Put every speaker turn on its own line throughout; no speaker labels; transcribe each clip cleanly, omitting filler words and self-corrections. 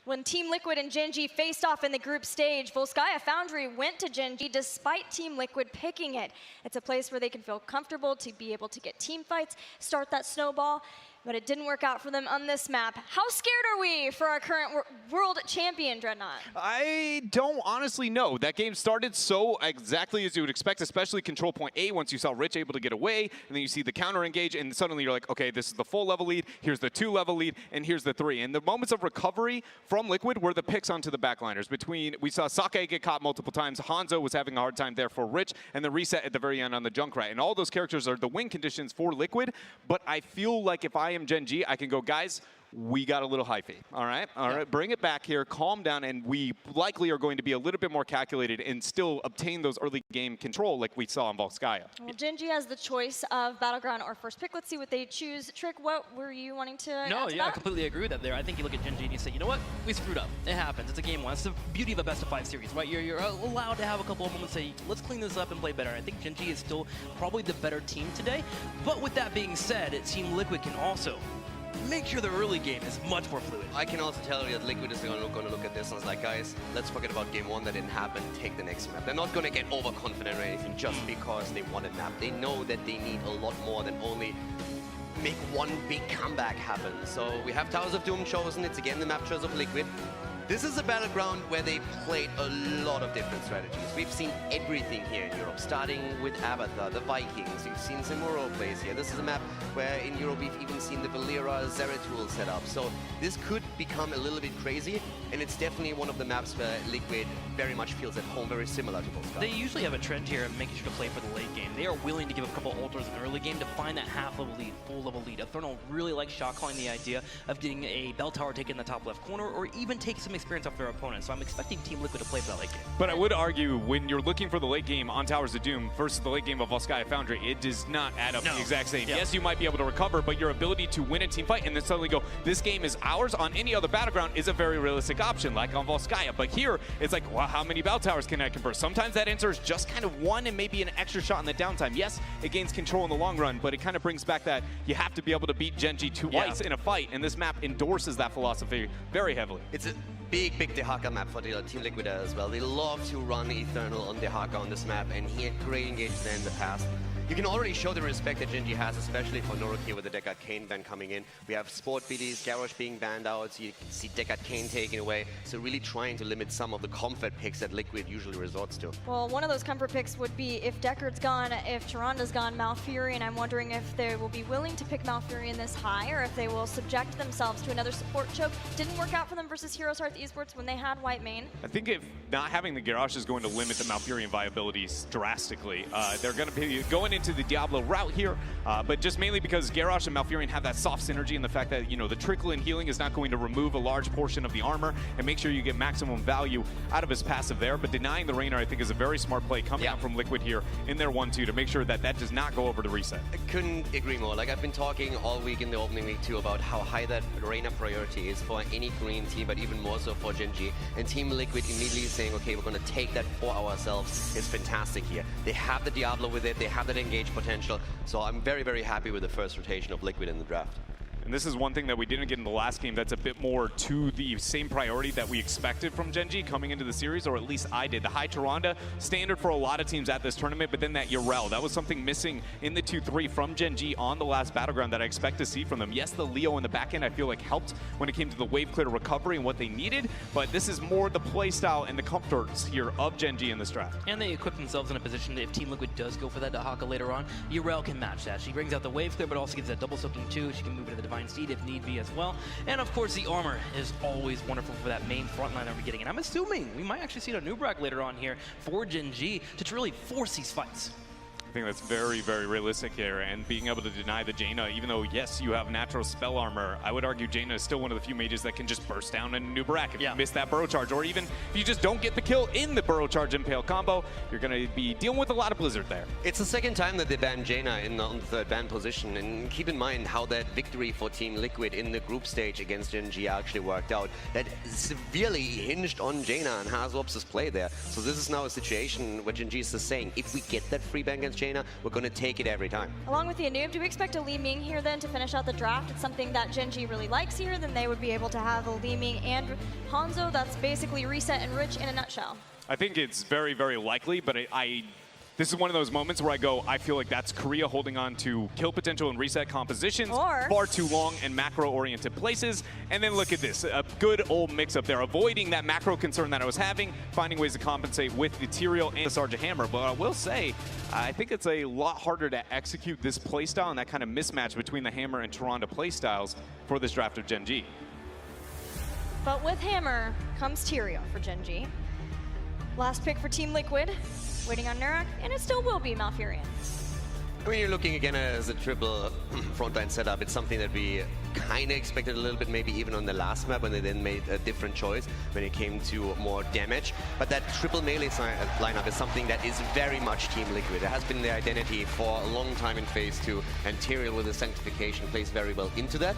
When Team Liquid and Gen G faced off in the group stage, Volskaya Foundry went to Gen G despite Team Liquid picking it. It's a place where they can feel comfortable to be able to get team fights, start that snowball, but it didn't work out for them on this map. How scared are we for our current world champion, Dreadnought?
I don't honestly know. That game started so exactly as you would expect, especially control point A, once you saw Rich able to get away, and then you see the counter engage, and suddenly you're like, okay, this is the full level lead, here's the 2 level lead, and here's the 3. And the moments of recovery from Liquid were the picks onto the backliners. We saw Sake get caught multiple times, Hanzo was having a hard time there for Rich, and the reset at the very end on the Junkrat. And all those characters are the win conditions for Liquid, but I feel like if I am Gen G, I can go, guys, we got a little hyphy, all right? All right, bring it back here, calm down, and we likely are going to be a little bit more calculated and still obtain those early game control like we saw in Volskaya.
Well, Gen G has the choice of Battleground or first pick. Let's see what they choose. Trick, what were you wanting to add to
I completely agree with that there. I think you look at Gen G and you say, you know what? We screwed up. It happens. It's a game 1. It's the beauty of a best-of-5 series, right? You're allowed to have a couple of moments say, let's clean this up and play better. I think Gen G is still probably the better team today. But with that being said, Team Liquid can also make sure the early game is much more fluid.
I can also tell you that Liquid is going to look at this and it's like, guys, let's forget about game 1 that didn't happen, take the next map. They're not going to get overconfident or anything just because they won a map. They know that they need a lot more than only make one big comeback happen. So we have Towers of Doom chosen. It's again the map choice of Liquid. This is a battleground where they played a lot of different strategies. We've seen everything here in Europe, starting with Avatar, the Vikings. You've seen Simuro plays here. This is a map where in Europe we've even seen the Valera Zeratul set up. So this could become a little bit crazy, and it's definitely one of the maps where Liquid very much feels at home, very similar to both guys.
They usually have a trend here of making sure to play for the late game. They are willing to give a couple ultras in the early game to find that half-level lead, full-level lead. Eternal really likes shot calling the idea of getting a bell tower taken in the top left corner, or even take some experience off their opponent. So I'm expecting Team Liquid to play for that late game.
But I would argue when you're looking for the late game on Towers of Doom versus the late game of Volskaya Foundry, it does not add up the exact same. Yes, you might be able to recover, but your ability to win a team fight and then suddenly go, this game is ours on any other battleground is a very realistic option, like on Volskaya. But here, it's like, well, how many bell towers can I convert? Sometimes that answer is just kind of one and maybe an extra shot in the downtime. Yes, it gains control in the long run, but it kind of brings back that you have to be able to beat Gen G twice in a fight, and this map endorses that philosophy very heavily.
It's a big Dehaka map for Team Liquid as well. They love to run Eternal on Dehaka on this map, and he had great engagement there in the past. You can already show the respect that Gen G has, especially for Noroki with the Deckard Cain ban coming in. We have Sport BDs, Garrosh being banned out, so you can see Deckard Cain taken away. So really trying to limit some of the comfort picks that Liquid usually resorts to.
Well, one of those comfort picks would be if Deckard's gone, if Charanda's gone, Malfurion. I'm wondering if they will be willing to pick Malfurion this high, or if they will subject themselves to another support choke. Didn't work out for them versus Heroes Hearts Esports when they had White Mane.
I think if not having the Garrosh is going to limit the Malfurion viability drastically. They're going to be going into the Diablo route here, but just mainly because Garrosh and Malfurion have that soft synergy, and the fact that, you know, the trickle in healing is not going to remove a large portion of the armor and make sure you get maximum value out of his passive there. But denying the Raynor, I think, is a very smart play coming out from Liquid here in their 1-2 to make sure that that does not go over the reset.
I couldn't agree more. Like, I've been talking all week in the opening week too about how high that Raynor priority is for any green team, but even more so for Gen G. And Team Liquid immediately saying, okay, we're going to take that for ourselves is fantastic here. They have the Diablo with it, they have that engage potential. So I'm very, very happy with the first rotation of Liquid in the draft.
And this is one thing that we didn't get in the last game that's a bit more to the same priority that we expected from Gen G coming into the series, or at least I did. The high Tyrande, standard for a lot of teams at this tournament, but then that Yrel, that was something missing in the 2-3 from Gen G on the last Battleground that I expect to see from them. Yes, the Leo in the back end I feel like helped when it came to the wave clear recovery and what they needed, but this is more the playstyle and the comforts here of Gen G in this draft.
And they equip themselves in a position that if Team Liquid does go for that Dehaka later on, Yrel can match that. She brings out the wave clear, but also gives that double soaking too. She can move into the Divine Steed if need be as well. And of course, the armor is always wonderful for that main front line that we're getting. And I'm assuming we might actually see a Nubrak later on here for Gen G to really force these fights.
I think that's very, very realistic here, and being able to deny the Jaina, even though, yes, you have natural spell armor, I would argue Jaina is still one of the few mages that can just burst down in a Nubrak if you miss that burrow charge, or even if you just don't get the kill in the burrow charge impale combo, you're going to be dealing with a lot of Blizzard there.
It's the second time that they banned Jaina on the third ban position, and keep in mind how that victory for Team Liquid in the group stage against Gen G actually worked out. That severely hinged on Jaina and Hazwops' play there. So this is now a situation where Gen G is just saying, if we get that free ban against Jaina, Jaina, we're going to take it every time.
Along with the Anub, do we expect a Li Ming here then to finish out the draft? It's something that Gen G really likes here. Then they would be able to have a Li Ming and Hanzo. That's basically Reset and Rich in a nutshell.
I think it's very, very likely, but this is one of those moments where I go, I feel like that's Korea holding on to kill potential and reset compositions far too long in macro-oriented places. And then look at this, a good old mix-up there, avoiding that macro concern that I was having, finding ways to compensate with the Tyrael and the Sergeant Hammer. But I will say, I think it's a lot harder to execute this playstyle and that kind of mismatch between the Hammer and Tyrande playstyles for this draft of Gen G.
But with Hammer comes Tyrael for Gen G. Last pick for Team Liquid. Waiting on Nurak, and it still will be Malfurion.
When you're looking again as a triple frontline setup, it's something that we kind of expected a little bit, maybe even on the last map when they then made a different choice when it came to more damage. But that triple melee lineup is something that is very much Team Liquid. It has been their identity for a long time in Phase 2, and Tyrael with the Sanctification plays very well into that.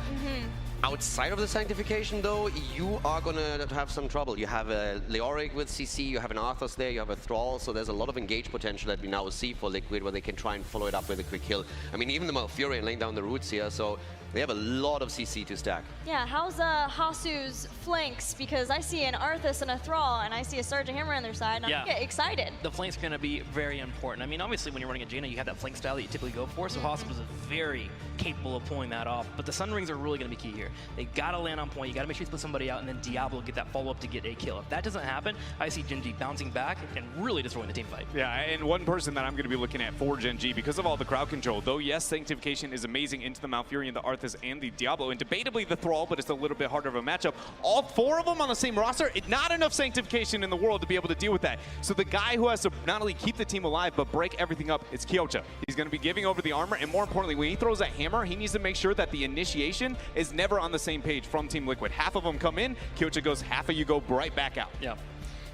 Outside of the Sanctification, though, you are going to have some trouble. You have a Leoric with CC, you have an Arthas there, you have a Thrall, so there's a lot of engage potential that we now see for Liquid where they can try and follow it up with a quick kill. I mean, even the Malfurion laying down the roots here, so they have a lot of CC to stack.
Yeah, how's Hasu's flanks? Because I see an Arthas and a Thrall, and I see a Sergeant Hammer on their side, and I get excited.
The flanks are going to be very important. I mean, obviously, when you're running a Jaina, you have that flank style that you typically go for, so Hasu is very capable of pulling that off. But the Sun Rings are really going to be key here. They got to land on point, you got to make sure you split somebody out, and then Diablo get that follow-up to get a kill. If that doesn't happen, I see Gen G bouncing back and really destroying the team fight.
Yeah, and one person that I'm going to be looking at for Gen G, because of all the crowd control, though yes, Sanctification is amazing into the Malfurion, the Arthas, and the Diablo, and debatably the Thrall, but it's a little bit harder of a matchup. All four of them on the same roster, not enough Sanctification in the world to be able to deal with that. So the guy who has to not only keep the team alive, but break everything up is Kyocha. He's going to be giving over the armor, and more importantly, when he throws that hammer, he needs to make sure that the initiation is never on the same page from Team Liquid. Half of them come in, Kyocha goes, half of you go right back out.
Yeah.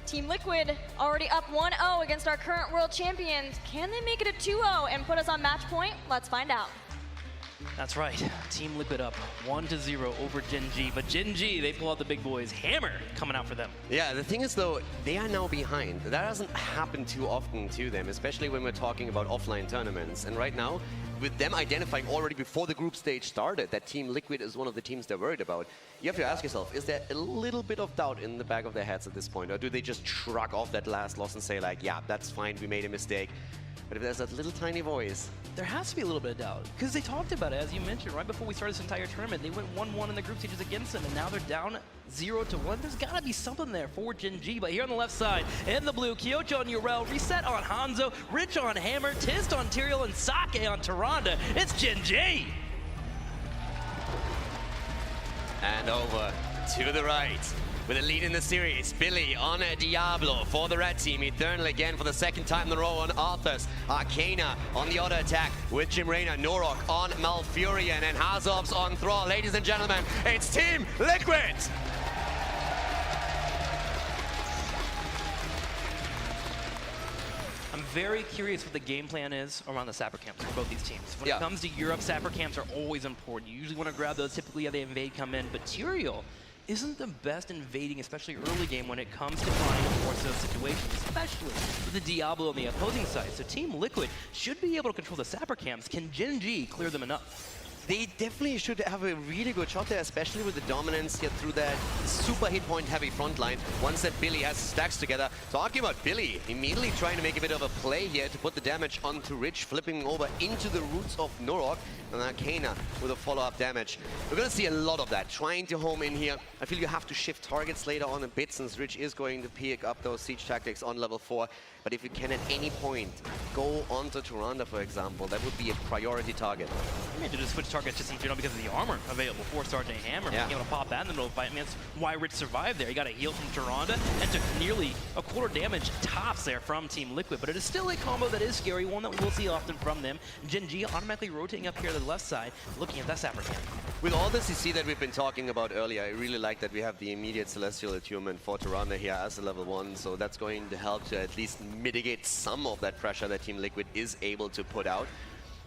Team Liquid already up 1-0 against our current world champions. Can they make it a 2-0 and put us on match point? Let's find out.
That's right. Team Liquid up 1-0 over Gen G. But Gen G, they pull out the big boys. Hammer coming out for them.
Yeah, the thing is, though, they are now behind. That doesn't happen too often to them, especially when we're talking about offline tournaments. And right now, with them identifying already before the group stage started that Team Liquid is one of the teams they're worried about, you have to ask yourself, is there a little bit of doubt in the back of their heads at this point? Or do they just shrug off that last loss and say, like, yeah, that's fine, we made a mistake? But if there's that little tiny voice...
There has to be a little bit of doubt, because they talked about it, as you mentioned, right before we started this entire tournament. They went 1-1 in the group stages against them, and now they're down 0-1. There's got to be something there for Gen G. But here on the left side, in the blue, Kyocha on Yrel, Reset on Hanzo, Rich on Hammer, Tist on Tyrael, and Sake on Tyrande. It's Gen G!
And over to the right. With a lead in the series, Billy on a Diablo for the red team. Eternal again for the second time in a row on Arthas. Arcana on the auto attack with Jim Reyna. Norok on Malfurion and Hazov's on Thrall. Ladies and gentlemen, it's Team Liquid!
I'm very curious what the game plan is around the Sapper camps for both these teams. When it comes to Europe, Sapper camps are always important. You usually want to grab those. Typically, they invade come in, but Tyrael isn't the best invading, especially early game, when it comes to trying to force those situations, especially with the Diablo on the opposing side. So Team Liquid should be able to control the Sapper camps. Can Gen G clear them enough?
They definitely should have a really good shot there, especially with the dominance here through that super hit point heavy front line. Once that Billy has stacks together. Talking about Billy, immediately trying to make a bit of a play here to put the damage onto Rich, flipping over into the roots of Norok. And Arcana with a follow-up damage. We're going to see a lot of that, trying to home in here. I feel you have to shift targets later on a bit, since Rich is going to pick up those siege tactics on level 4. But if you can at any point go onto Tyrande, for example, that would be a priority target.
I mean, to just switch targets just in general because of the armor available for Sergeant Hammer. Being able to pop that in the middle of the fight. I mean, that's why Rich survived there. He got a heal from Tyrande and took nearly a quarter damage tops there from Team Liquid. But it is still a combo that is scary, one that we'll see often from them. Gen G automatically rotating up here to the left side, looking at that Sapper camp.
With all the CC that we've been talking about earlier, I really like that we have the immediate Celestial Attunement for Tyrande here as a level 1, so that's going to help to at least mitigate some of that pressure that Team Liquid is able to put out.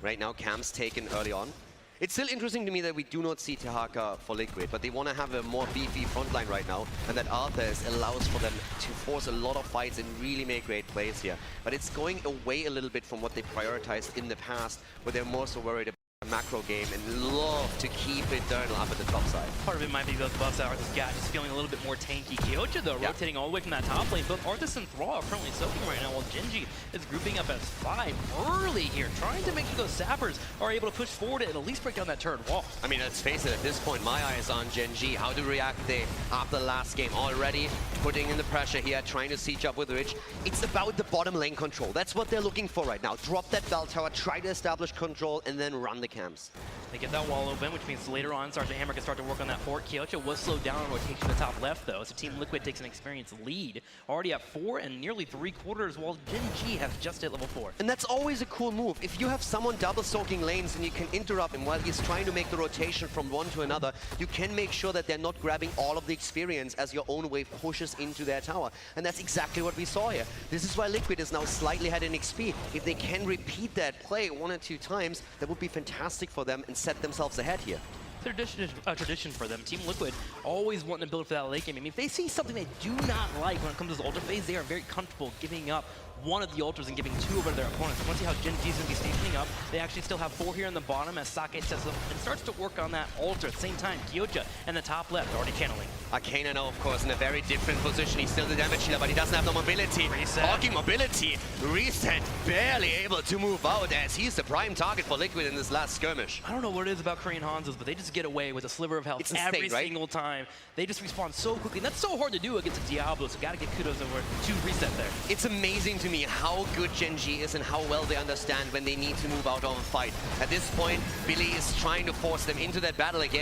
Right now, Cam's taken early on. It's still interesting to me that we do not see Tahaka for Liquid, but they want to have a more beefy frontline right now, and that Arthas allows for them to force a lot of fights and really make great plays here. But it's going away a little bit from what they prioritized in the past, where they're more so worried about a macro game and love to keep Eternal up at the top side.
Part of it might be those buffs that Arthas got, just feeling a little bit more tanky. Kyocha, though, rotating all the way from that top lane. Both Arthas and Thrall are currently soaking right now, while Genji is grouping up as 5 early here, trying to make sure those sappers are able to push forward and at least break down that turret wall.
I mean, let's face it, at this point, my eyes on Genji. How to react they after the last game already, putting in the pressure here, trying to siege up with Rich. It's about the bottom lane control. That's what they're looking for right now. Drop that bell tower, try to establish control, and then run the camps.
They get that wall open, which means later on, Sergeant Hammer can start to work on that fort. Kyocha was slowed down on rotation to the top left, though, so Team Liquid takes an experienced lead. Already at 4 and nearly 3/4, while Genji has just hit level 4.
And that's always a cool move. If you have someone double soaking lanes and you can interrupt him while he's trying to make the rotation from one to another, you can make sure that they're not grabbing all of the experience as your own wave pushes into their tower. And that's exactly what we saw here. This is why Liquid is now slightly ahead in XP. If they can repeat that play 1 or 2 times, that would be fantastic for them and set themselves ahead here.
Tradition for them. Team Liquid always wanting to build for that late game. I mean, if they see something they do not like when it comes to this ultra phase, they are very comfortable giving up one of the ultras and giving 2 over to their opponents. I want to see how Genji's going to be stationing up. They actually still have 4 here in the bottom as Sake sets up and starts to work on that ultra. At the same time, Kyocha and the top left already channeling.
Arcana now, of course, in a very different position. He's still the damage dealer, but he doesn't have the mobility.
Reset.
Talking mobility, Reset barely able to move out as he's the prime target for Liquid in this last skirmish.
I don't know what it is about Korean Hanzos, but they just get away with a sliver of health
It's insane,
every
right?
single time. They just respawn so quickly, and that's so hard to do against a Diablo, so gotta get kudos over to Reset there.
It's amazing to me how good Genji is and how well they understand when they need to move out of a fight. At this point, Billy is trying to force them into that battle again.